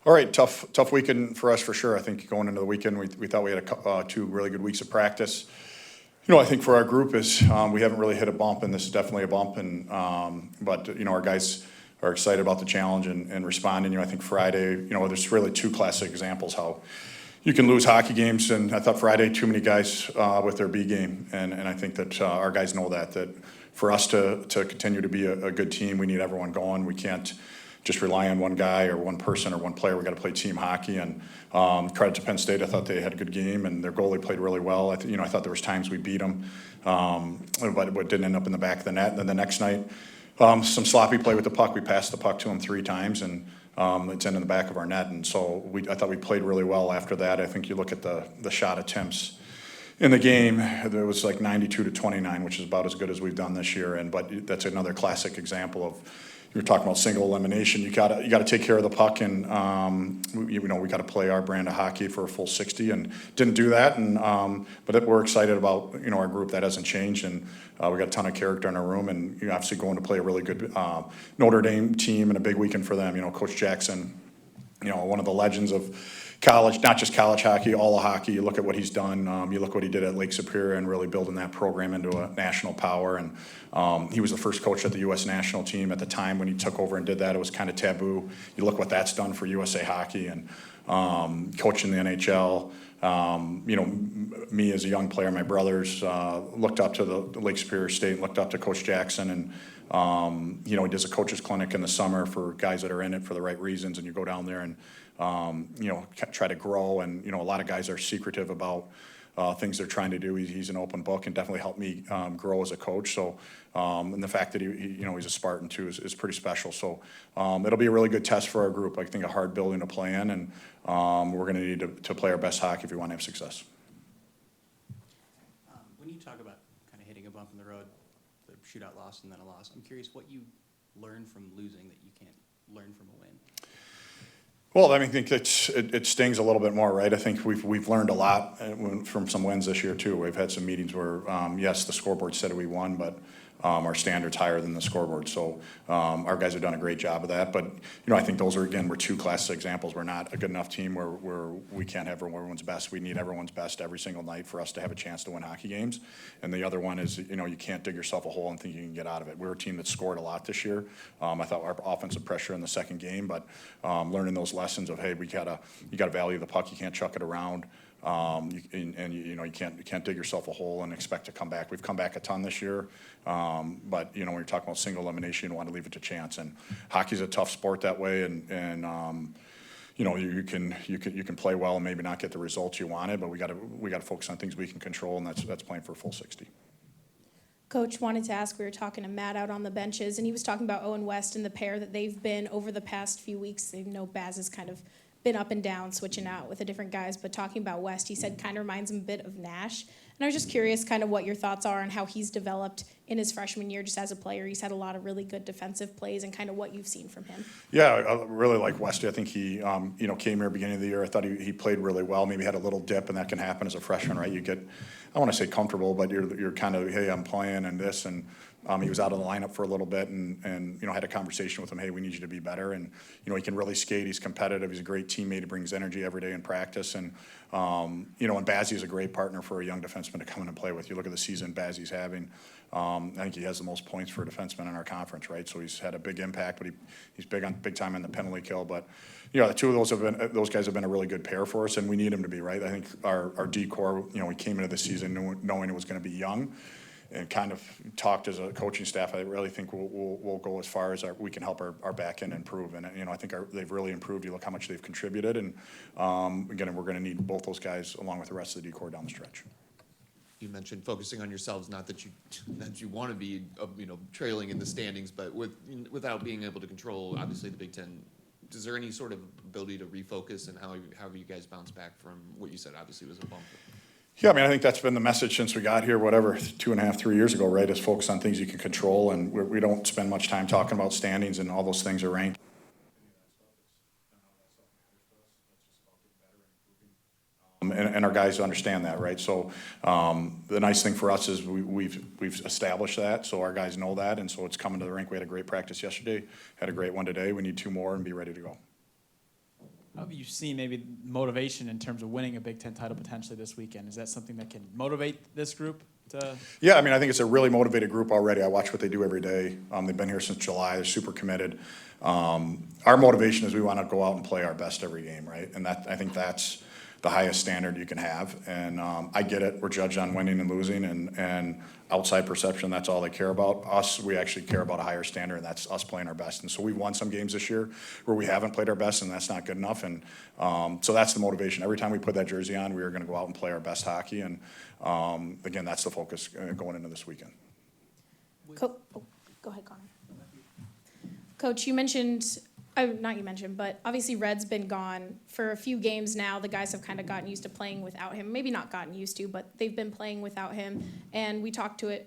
All right, tough weekend for us for sure. I think going into the weekend, we thought we had two really good weeks of practice. I think for our group is we haven't really hit a bump, and this is definitely a bump. And but our guys are excited about the challenge and responding. I think Friday, there's really two classic examples how you can lose hockey games, and I thought Friday too many guys with their B game, and I think that our guys know that for us to continue to be a good team, we need everyone going. We can't just rely on one guy or one person or one player. We got to play team hockey. And credit to Penn State, I thought they had a good game, and their goalie played really well. I thought there was times we beat them, but it didn't end up in the back of the net. And then the next night, some sloppy play with the puck. We passed the puck to them 3 times, and it's in the back of our net. And so I thought we played really well after that. I think you look at the shot attempts in the game, there was like 92-29, which is about as good as we've done this year. But that's another classic example of, you're talking about single elimination. You gotta take care of the puck, and we got to play our brand of hockey for a full 60, and didn't do that. And but we're excited about our group. That hasn't changed, and we got a ton of character in our room, and obviously going to play a really good Notre Dame team and a big weekend for them. Coach Jackson, one of the legends of college, not just college hockey, all of hockey. You look at what he's done. You look what he did at Lake Superior and really building that program into a national power. And he was the first coach at the U.S. national team at the time when he took over and did that. It was kind of taboo. You look what that's done for USA Hockey and coaching the NHL. Me as a young player, my brothers looked up to the Lake Superior State and looked up to Coach Jackson. And he does a coaches clinic in the summer for guys that are in it for the right reasons. And you go down there and try to grow. And a lot of guys are secretive about things they're trying to do. He's an open book and definitely helped me grow as a coach. So, and the fact that he's a Spartan too is pretty special. So it'll be a really good test for our group. I think a hard building to play in, and we're going to need to play our best hockey if we want to have success. When you talk about kind of hitting a bump in the road, the shootout loss and then a loss, I'm curious what you learned from losing that you can't learn from a win. Well, I think it stings a little bit more, right? I think we've learned a lot from some wins this year too. We've had some meetings where, yes, the scoreboard said we won, but our standard's higher than the scoreboard. So our guys have done a great job of that. But I think those were two classic examples. We're not a good enough team where we can't have everyone's best. We need everyone's best every single night for us to have a chance to win hockey games. And the other one is, you can't dig yourself a hole and think you can get out of it. We're a team that scored a lot this year. I thought our offensive pressure in the second game, but learning those lessons of, hey, you gotta value the puck. You can't chuck it around. You can't dig yourself a hole and expect to come back. We've come back a ton this year, but when you're talking about single elimination, you want to leave it to chance. And hockey's a tough sport that way, and you can play well and maybe not get the results you wanted, but we got to focus on things we can control, and that's playing for a full 60. Coach, wanted to ask, we were talking to Matt out on the benches, and he was talking about Owen West and the pair that they've been over the past few weeks. They know Baz has kind of been up and down, switching out with the different guys, but talking about West, he said kind of reminds him a bit of Nash. And I was just curious kind of what your thoughts are on how he's developed in his freshman year just as a player. He's had a lot of really good defensive plays, and kind of what you've seen from him. Yeah, I really like Westy. I think he came here beginning of the year. I thought he played really well. Maybe had a little dip, and that can happen as a freshman, right? You get, I want to say comfortable, but you're kind of, hey, I'm playing and this, and he was out of the lineup for a little bit, and had a conversation with him. Hey, we need you to be better, and he can really skate. He's competitive. He's a great teammate. He brings energy every day in practice, and and Bazzi is a great partner for a young defenseman to come in and play with. You look at the season Bazzi's having. I think he has the most points for a defenseman in our conference, right? So he's had a big impact, but he's big time in the penalty kill. But the two of those guys have been a really good pair for us, and we need them to be, right. I think our D core, we came into the season knowing it was going to be young, and kind of talked as a coaching staff. I really think we'll go as far as we can help our back end improve. And I think they've really improved. You look how much they've contributed, and again, we're going to need both those guys along with the rest of the D core down the stretch. You mentioned focusing on yourselves, not that you want to be trailing in the standings, but without being able to control obviously the Big Ten. Is there any sort of ability to refocus, and how you guys bounce back from what you said obviously was a bump? Yeah, I think that's been the message since we got here, 2.5, 3 years ago, right, is focus on things you can control, and we don't spend much time talking about standings and all those things are ranked. And our guys understand that, right? So the nice thing for us is we've established that, so our guys know that, and so it's coming to the rink. We had a great practice yesterday, had a great one today. We need 2 more and be ready to go. How have you seen maybe motivation in terms of winning a Big Ten title potentially this weekend? Is that something that can motivate this group to? Yeah, I mean, I think it's a really motivated group already. I watch what they do every day. They've been here since July. They're super committed. Our motivation is we want to go out and play our best every game, right? And that, I think that's the highest standard you can have. And I get it. We're judged on winning and losing, and outside perception, that's all they care about. Us, we actually care about a higher standard, and that's us playing our best. And so we've won some games this year where we haven't played our best, and that's not good enough. And so that's the motivation. Every time we put that jersey on, we are going to go out and play our best hockey. And again, that's the focus going into this weekend. Go ahead, Connor. Coach, you mentioned, not you mentioned, but obviously Red's been gone for a few games now. The guys have kind of gotten used to playing without him. Maybe not gotten used to, but they've been playing without him. And we talked with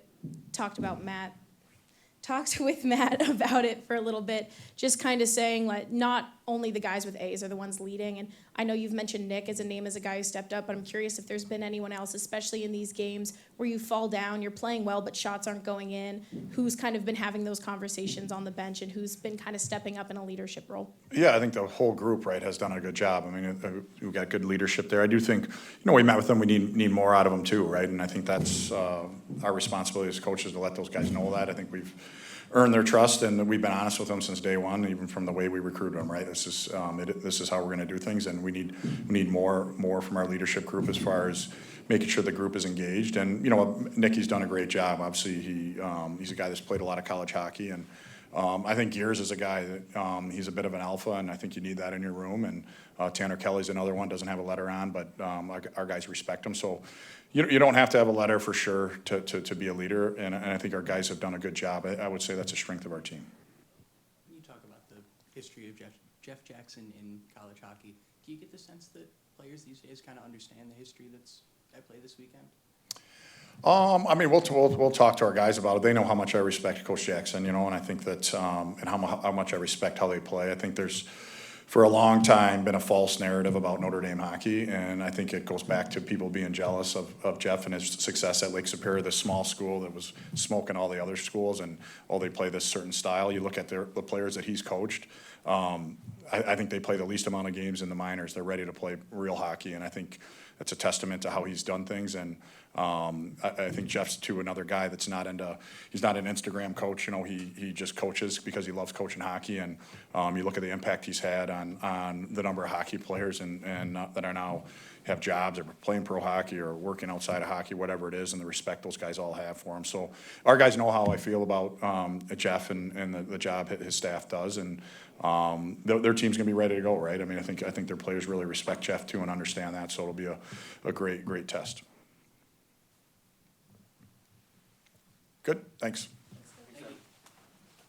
Matt about it for a little bit, just kind of saying like not only the guys with A's are the ones leading. And I know you've mentioned Nick as a name as a guy who stepped up, but I'm curious if there's been anyone else, especially in these games where you fall down, you're playing well, but shots aren't going in, who's kind of been having those conversations on the bench and who's been kind of stepping up in a leadership role. Yeah, I think the whole group, right, has done a good job. I mean, we've got good leadership there. I do think, we met with them, we need more out of them too, right? And I think that's our responsibility as coaches to let those guys know that. I think we've earned their trust, and we've been honest with them since day one, even from the way we recruit them, right? This is how we're going to do things, and we need more from our leadership group as far as making sure the group is engaged. And Nicky's done a great job. Obviously, he's a guy that's played a lot of college hockey, and I think Gears is a guy that he's a bit of an alpha, and I think you need that in your room. And Tanner Kelly's another one, doesn't have a letter on, but our guys respect him. So you don't have to have a letter for sure to be a leader, and I think our guys have done a good job. I would say that's a strength of our team. When you talk about the history of Jeff Jackson in college hockey, do you get the sense that players these days kind of understand the history that's at play this weekend? I mean, we'll talk to our guys about it. They know how much I respect Coach Jackson, and I think that and how much I respect how they play. I think there's, for a long time, been a false narrative about Notre Dame hockey, and I think it goes back to people being jealous of Jeff and his success at Lake Superior, this small school that was smoking all the other schools, and they play this certain style. You look at the players that he's coached. I think they play the least amount of games in the minors. They're ready to play real hockey, and I think that's a testament to how he's done things. And I think Jeff's another guy that's he's not an Instagram coach. He just coaches because he loves coaching hockey. And you look at the impact he's had on the number of hockey players and that are now have jobs or playing pro hockey or working outside of hockey, whatever it is, and the respect those guys all have for him. So our guys know how I feel about Jeff and the job his staff does, and their team's gonna be ready to go, right? I mean, I think their players really respect Jeff too and understand that. So it'll be a great test. Good, thanks.